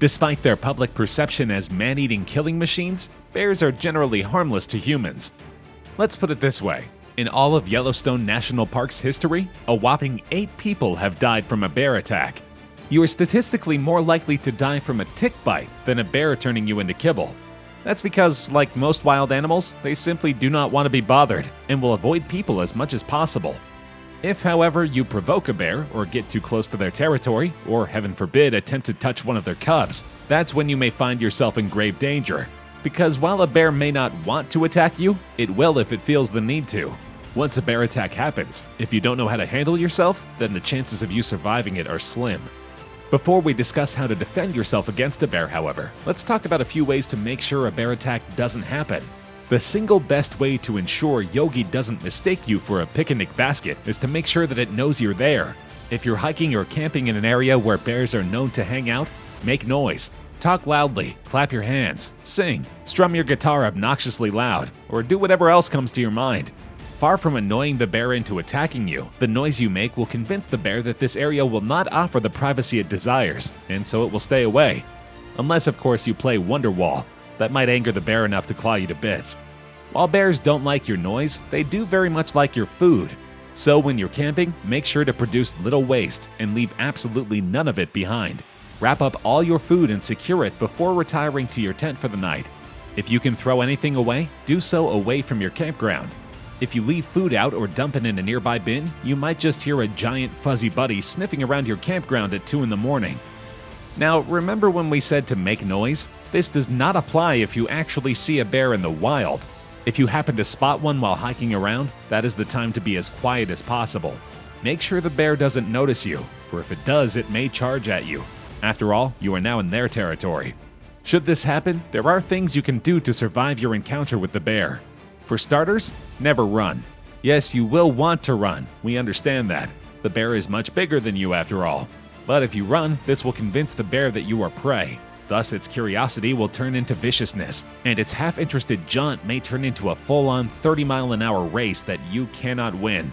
Despite their public perception as man-eating killing machines, bears are generally harmless to humans. Let's put it this way. In all of Yellowstone National Park's history, a whopping 8 people have died from a bear attack. You are statistically more likely to die from a tick bite than a bear turning you into kibble. That's because, like most wild animals, they simply do not want to be bothered and will avoid people as much as possible. If, however, you provoke a bear or get too close to their territory, or heaven forbid, attempt to touch one of their cubs, that's when you may find yourself in grave danger. Because while a bear may not want to attack you, it will if it feels the need to. Once a bear attack happens, if you don't know how to handle yourself, then the chances of you surviving it are slim. Before we discuss how to defend yourself against a bear, however, let's talk about a few ways to make sure a bear attack doesn't happen. The single best way to ensure Yogi doesn't mistake you for a picnic basket is to make sure that it knows you're there. If you're hiking or camping in an area where bears are known to hang out, make noise. Talk loudly, clap your hands, sing, strum your guitar obnoxiously loud, or do whatever else comes to your mind. Far from annoying the bear into attacking you, the noise you make will convince the bear that this area will not offer the privacy it desires, and so it will stay away. Unless, of course, you play Wonderwall. That might anger the bear enough to claw you to bits. While bears don't like your noise, they do very much like your food. So when you're camping, make sure to produce little waste and leave absolutely none of it behind. Wrap up all your food and secure it before retiring to your tent for the night. If you can throw anything away, do so away from your campground. If you leave food out or dump it in a nearby bin, you might just hear a giant fuzzy buddy sniffing around your campground at 2 in the morning. Now, remember when we said to make noise? This does not apply if you actually see a bear in the wild. If you happen to spot one while hiking around, that is the time to be as quiet as possible. Make sure the bear doesn't notice you, for if it does, it may charge at you. After all, you are now in their territory. Should this happen, there are things you can do to survive your encounter with the bear. For starters, never run. Yes, you will want to run, we understand that. The bear is much bigger than you after all. But if you run, this will convince the bear that you are prey. Thus, its curiosity will turn into viciousness, and its half-interested jaunt may turn into a full-on 30-mile-an-hour race that you cannot win.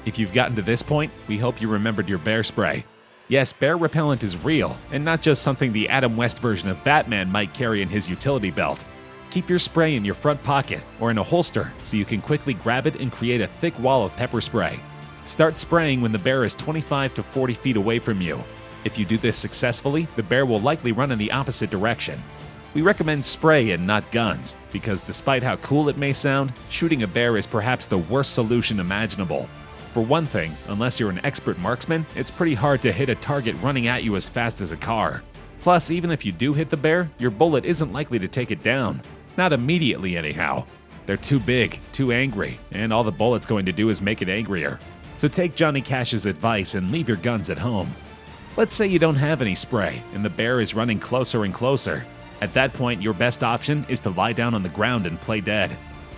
If you've gotten to this point, we hope you remembered your bear spray. Yes, bear repellent is real, and not just something the Adam West version of Batman might carry in his utility belt. Keep your spray in your front pocket or in a holster so you can quickly grab it and create a thick wall of pepper spray. Start spraying when the bear is 25 to 40 feet away from you. If you do this successfully, the bear will likely run in the opposite direction. We recommend spray and not guns, because despite how cool it may sound, shooting a bear is perhaps the worst solution imaginable. For one thing, unless you're an expert marksman, it's pretty hard to hit a target running at you as fast as a car. Plus, even if you do hit the bear, your bullet isn't likely to take it down. Not immediately anyhow. They're too big, too angry, and all the bullet's going to do is make it angrier. So take Johnny Cash's advice and leave your guns at home. Let's say you don't have any spray, and the bear is running closer and closer. At that point, your best option is to lie down on the ground and play dead.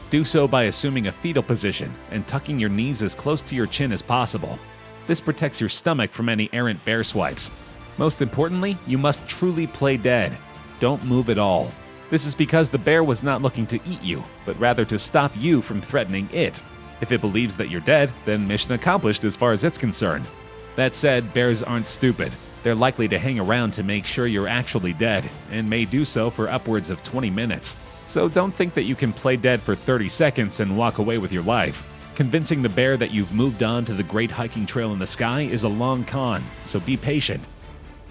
Do so by assuming a fetal position and tucking your knees as close to your chin as possible. This protects your stomach from any errant bear swipes. Most importantly, you must truly play dead. Don't move at all. This is because the bear was not looking to eat you, but rather to stop you from threatening it. If it believes that you're dead, then mission accomplished as far as it's concerned. That said, bears aren't stupid. They're likely to hang around to make sure you're actually dead, and may do so for upwards of 20 minutes. So don't think that you can play dead for 30 seconds and walk away with your life. Convincing the bear that you've moved on to the great hiking trail in the sky is a long con, so be patient.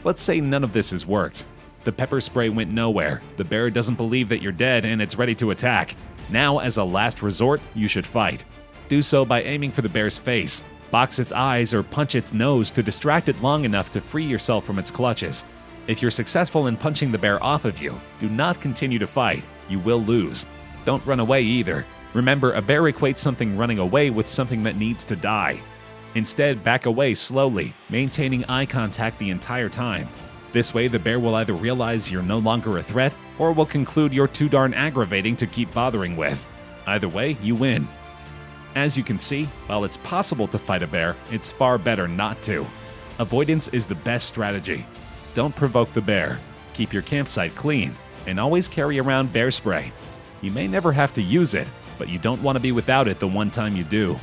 Let's say none of this has worked. The pepper spray went nowhere, the bear doesn't believe that you're dead, and it's ready to attack. Now, as a last resort, you should fight. Do so by aiming for the bear's face. Box its eyes or punch its nose to distract it long enough to free yourself from its clutches. If you're successful in punching the bear off of you, do not continue to fight. You will lose. Don't run away either. Remember, a bear equates something running away with something that needs to die. Instead, back away slowly, maintaining eye contact the entire time. This way, the bear will either realize you're no longer a threat, or will conclude you're too darn aggravating to keep bothering with. Either way, you win. As you can see, while it's possible to fight a bear, it's far better not to. Avoidance is the best strategy. Don't provoke the bear. Keep your campsite clean, and always carry around bear spray. You may never have to use it, but you don't want to be without it the one time you do.